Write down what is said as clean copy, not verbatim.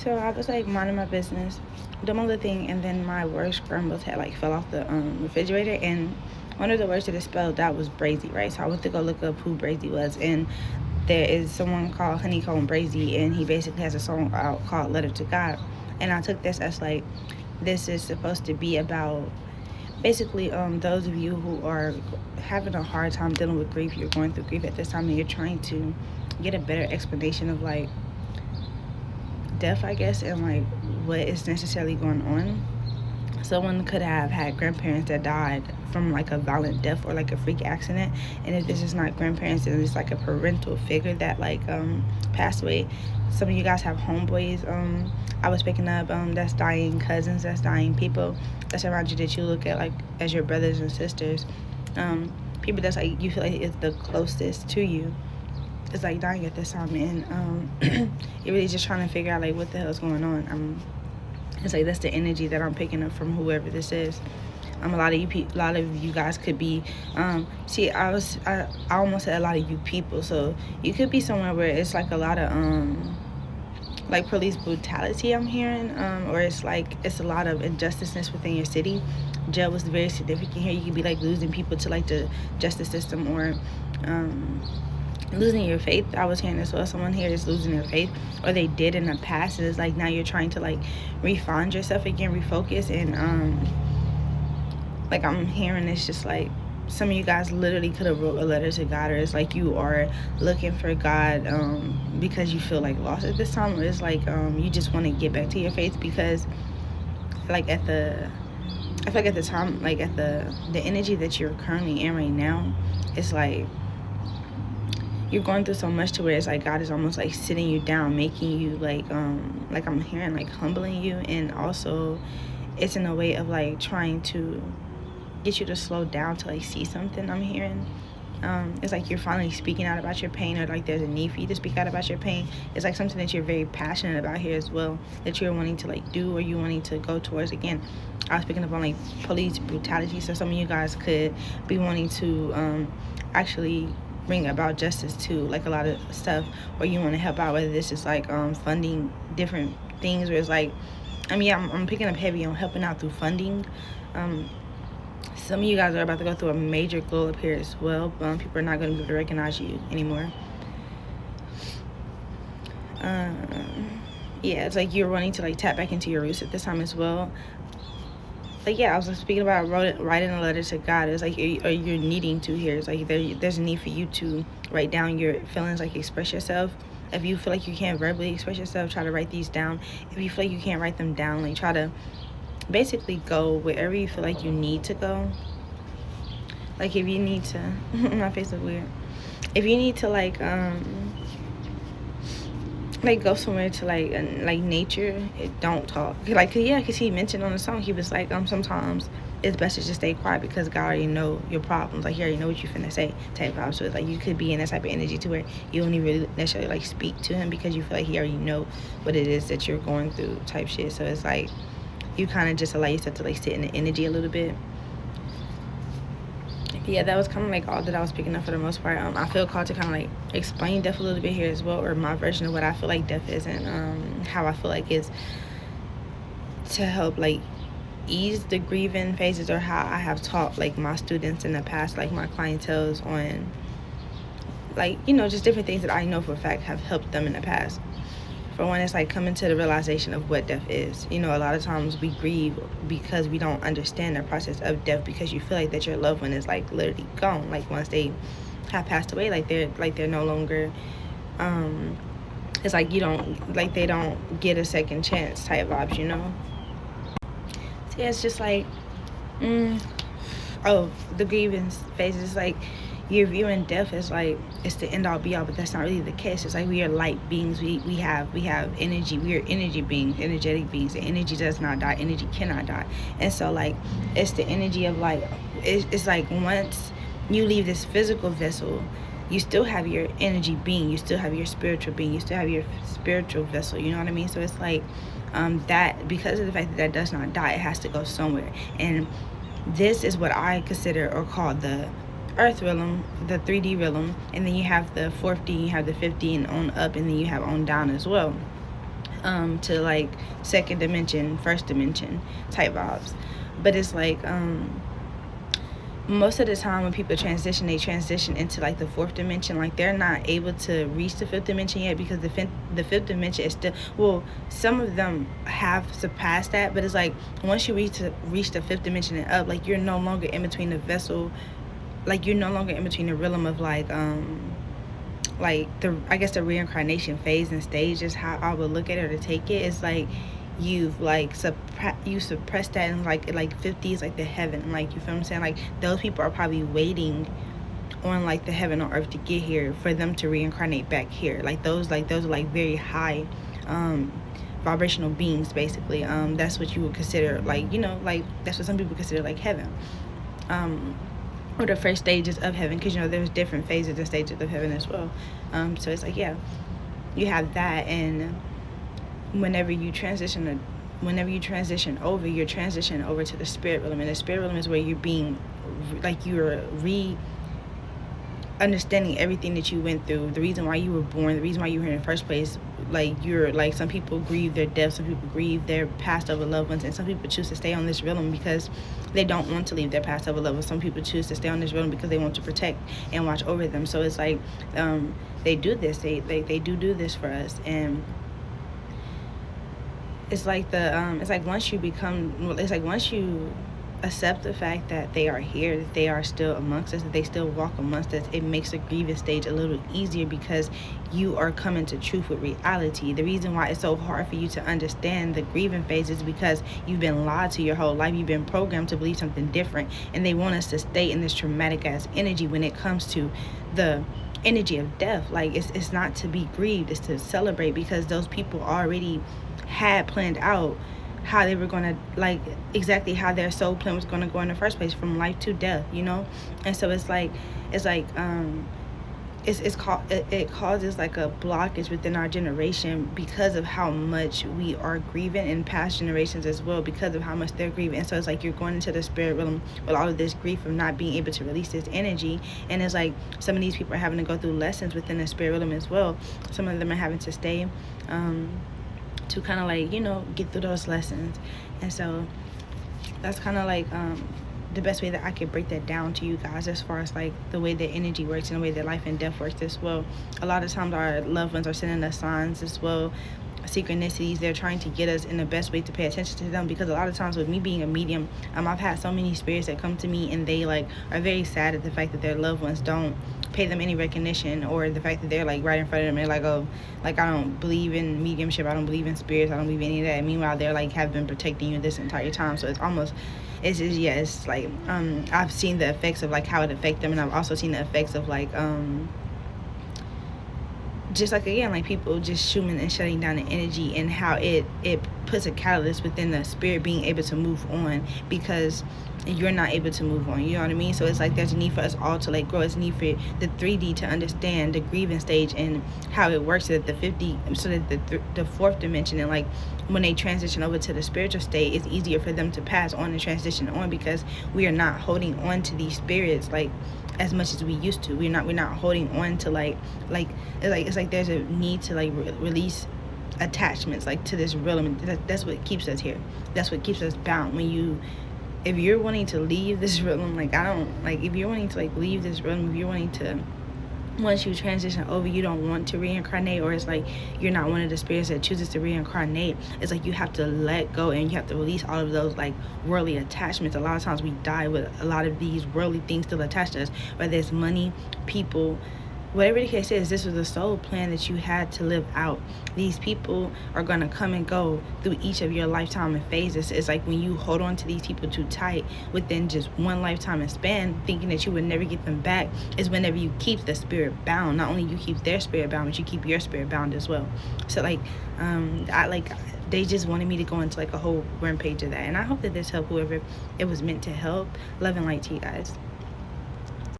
So I was like minding my business, doing my little thing, and then my word scrambles had like fell off the refrigerator, and one of the words that it spelled out was brazy, right? So I went to go look up who brazy was, and there is someone called Honeycomb Brazy, and he basically has a song out called Letter to God. And I took this as like, this is supposed to be about basically those of you who are having a hard time dealing with grief, you're going through grief at this time, and you're trying to get a better explanation of like death, I guess, and like what is necessarily going on. Someone could have had grandparents that died from like a violent death or like a freak accident, and if this is not grandparents, then it's like a parental figure that like passed away. Some of you guys have homeboys, I was picking up, that's dying, cousins that's dying, people that's around you that you look at like as your brothers and sisters, people that's like you feel like is the closest to you. It's like dying at this time, and you're really just trying to figure out like what the hell is going on. It's like that's the energy that I'm picking up from whoever this is. A lot of you guys could be. See, I almost said a lot of you people. So you could be somewhere where it's like a lot of like police brutality. I'm hearing, or it's like it's a lot of injusticeness within your city. Jail was very significant here. You could be like losing people to like the justice system, or losing your faith. I was hearing as well. Someone here is losing their faith, or they did in the past. And it's like now you're trying to like refine yourself again, refocus, and like I'm hearing it's just like some of you guys literally could have wrote a letter to God, or it's like you are looking for God because you feel like lost at this time, or it's like you just want to get back to your faith because like at the I feel like at the time, like at the energy that you're currently in right now, it's like you're going through so much to where it's like God is almost like sitting you down, making you like I'm hearing like humbling you, and also it's in a way of like trying to get you to slow down to like see something. I'm hearing it's like you're finally speaking out about your pain, or like there's a need for you to speak out about your pain. It's like something that you're very passionate about here as well, that you're wanting to like do, or you wanting to go towards. Again, I was picking up on like police brutality, so some of you guys could be wanting to actually bring about justice too, like a lot of stuff where you want to help out, whether this is like funding different things, where it's like I'm picking up heavy on helping out through funding. Some of you guys are about to go through a major glow up here as well. People are not going to be able to recognize you anymore. Yeah, it's like you're wanting to like tap back into your roots at this time as well. Like, yeah, I was speaking about writing a letter to God. It's like you're needing to here. It's like there's a need for you to write down your feelings, like express yourself. If you feel like you can't verbally express yourself, try to write these down. If you feel like you can't write them down, like try to basically go wherever you feel like you need to go. Like if you need to, my face look weird. If you need to like go somewhere to like nature, don't talk. Like yeah, cause he mentioned on the song, he was like sometimes it's best to just stay quiet because God already know your problems. Like he already know what you finna say type vibes. So it's like you could be in that type of energy to where you don't even really necessarily like speak to him because you feel like he already know what it is that you're going through type shit. So it's like you kind of just allow yourself to like sit in the energy a little bit. Yeah, that was kind of like all that I was picking up for the most part. I feel called to kind of like explain death a little bit here as well, or my version of what I feel like death is, and how I feel like it's to help like ease the grieving phases, or how I have taught like my students in the past, like my clientels, on like just different things that I know for a fact have helped them in the past. For one, it's like coming to the realization of what death is. A lot of times we grieve because we don't understand the process of death, because you feel like that your loved one is like literally gone. Like once they have passed away, like they're no longer it's like they don't get a second chance type vibes. So yeah, it's just like the grievance phase is like you're viewing death as like it's the end all be all, but that's not really the case. It's like we are light beings. We have energy. We are energy beings, energetic beings. The energy does not die. Energy cannot die. And so like it's the energy of like it's like once you leave this physical vessel, you still have your energy being. You still have your spiritual being. You still have your spiritual vessel. You know what I mean? So it's like that because of the fact that does not die, it has to go somewhere. And this is what I consider or call the earth realm, the 3D realm, and then you have the 4th D, you have the 5th D, and on up, and then you have on down as well. to like second dimension, first dimension type vibes. But it's like most of the time when people transition, they transition into like the fourth dimension. Like they're not able to reach the fifth dimension yet, because the fifth dimension is still, well, some of them have surpassed that, but it's like once you reach the fifth dimension and up, like you're no longer in between the vessel, like you're no longer in between the realm of like the, I guess, the reincarnation phase and stage is how I would look at it or take it. It's like you've like suppressed that, and like 50 is like the heaven, like, you feel what I'm saying? Like those people are probably waiting on like the heaven on earth to get here for them to reincarnate back here. Like those are like very high vibrational beings, basically. That's what you would consider, like, you know, like that's what some people consider like heaven, or the first stages of heaven, because, you know, there's different phases and stages of heaven as well. So it's like, yeah, you have that. And whenever you transition over, you're transitioning over to the spirit realm, and the spirit realm is where you're being, like, you're understanding everything that you went through, the reason why you were born, the reason why you were here in the first place. Like, you're like, some people grieve their death, some people grieve their past over loved ones, and some people choose to stay on this realm because they don't want to leave their past over loved ones. Some people choose to stay on this realm because they want to protect and watch over them. So it's like they do this, they do this for us. And it's like it's like once you accept the fact that they are here, that they are still amongst us, that they still walk amongst us, it makes the grieving stage a little easier, because you are coming to truth with reality. The reason why it's so hard for you to understand the grieving phase is because you've been lied to your whole life. You've been programmed to believe something different, and they want us to stay in this traumatic ass energy when it comes to the energy of death. Like, it's not to be grieved, it's to celebrate, because those people already had planned out how they were going to, like, exactly how their soul plan was going to go in the first place, from life to death, you know. And so it causes like a blockage within our generation, because of how much we are grieving, in past generations as well, because of how much they're grieving. And so it's like you're going into the spirit realm with all of this grief of not being able to release this energy. And it's like some of these people are having to go through lessons within the spirit realm as well. Some of them are having to stay to kind of, like, you know, get through those lessons. And so that's kind of like the best way that I could break that down to you guys, as far as like the way that energy works and the way that life and death works as well. A lot of times our loved ones are sending us signs as well, synchronicities. They're trying to get us in the best way to pay attention to them, because a lot of times with me being a medium, I've had so many spirits that come to me, and they like are very sad at the fact that their loved ones don't pay them any recognition, or the fact that they're like right in front of them and like, oh, like, I don't believe in mediumship, I don't believe in spirits, I don't believe in any of that. And meanwhile, they're like have been protecting you this entire time. So it's just, yeah, it's like I've seen the effects of like how it affects them, and I've also seen the effects of like just like, again, like people just shooting and shutting down the energy, and how it puts a catalyst within the spirit being able to move on, because you're not able to move on, you know what I mean? So it's like there's a need for us all to like grow. It's a need for the 3D to understand the grieving stage and how it works, so that the fourth dimension, and like when they transition over to the spiritual state, it's easier for them to pass on and transition on, because we are not holding on to these spirits like as much as we used to. We're not holding on to like it's like there's a need to like release attachments like to this realm. That's what keeps us here. That's what keeps us bound. If you're wanting to leave this realm, like, if you're wanting to like leave this realm, if you're wanting to, once you transition over, you don't want to reincarnate, or it's like you're not one of the spirits that chooses to reincarnate, it's like you have to let go, and you have to release all of those like worldly attachments. A lot of times we die with a lot of these worldly things still attached to us, whether it's money, people, whatever the case is. This was a soul plan that you had to live out. These people are going to come and go through each of your lifetime and phases. It's like when you hold on to these people too tight within just one lifetime and span, thinking that you would never get them back, is whenever you keep the spirit bound. Not only you keep their spirit bound, but you keep your spirit bound as well. So like they just wanted me to go into like a whole rampage of that, and I hope that this helped whoever it was meant to help. Love and light to you guys.